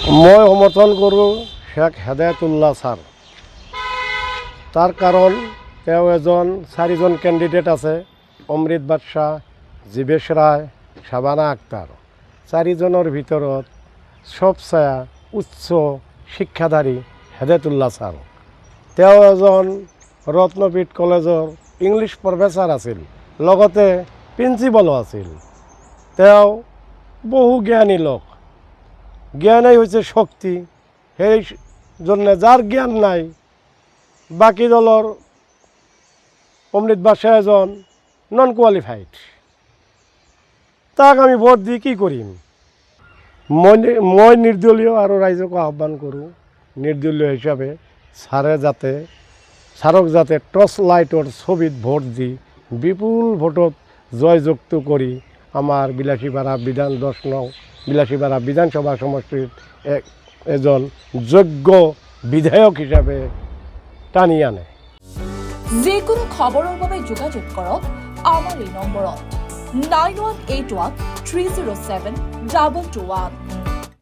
মই সমৰ্থন কৰোঁ শেখ হেদায়তুল্লাহ ছাৰ। তাৰ কাৰণ তেওঁ চাৰিজন কেণ্ডিডেট আছে, অমৃত বাদশাহ, জীৱেশ ৰায়, শাবানা আক্তাৰ। চাৰিজনৰ ভিতৰত চবচে উচ্চ শিক্ষাধাৰী হেদায়তুল্লাহ ছাৰ। তেওঁ ৰত্নপীঠ কলেজৰ ইংলিছ প্ৰফেচাৰ আছিল, লগতে প্ৰিন্সিপালো আছিল। তেওঁ বহু জ্ঞানী লোক। জ্ঞানেই হৈছে শক্তি। সেই জন্য যাৰ জ্ঞান নাই, বাকী দলৰ অমৃত বাদশাহ নন কোৱালিফাইড, তাক আমি ভোট দি কি কৰিম? মই নিৰ্দলীয় আৰু ৰাইজকো আহ্বান কৰোঁ, নিৰ্দলীয় হিচাপে ছাৰক যাতে টৰ্চ লাইটৰ ছবিত ভোট দি বিপুল ভোটত জয়যুক্ত কৰি আমাৰ বিলাসীপাৰা বিলাসীপাৰা বিধানসভা সমষ্টিত এজন যোগ্য বিধায়ক হিচাপে টানি আনে। যিকোনো খবৰৰ বাবে যোগাযোগ কৰক আমাৰ এই নম্বৰত 9181 307 221।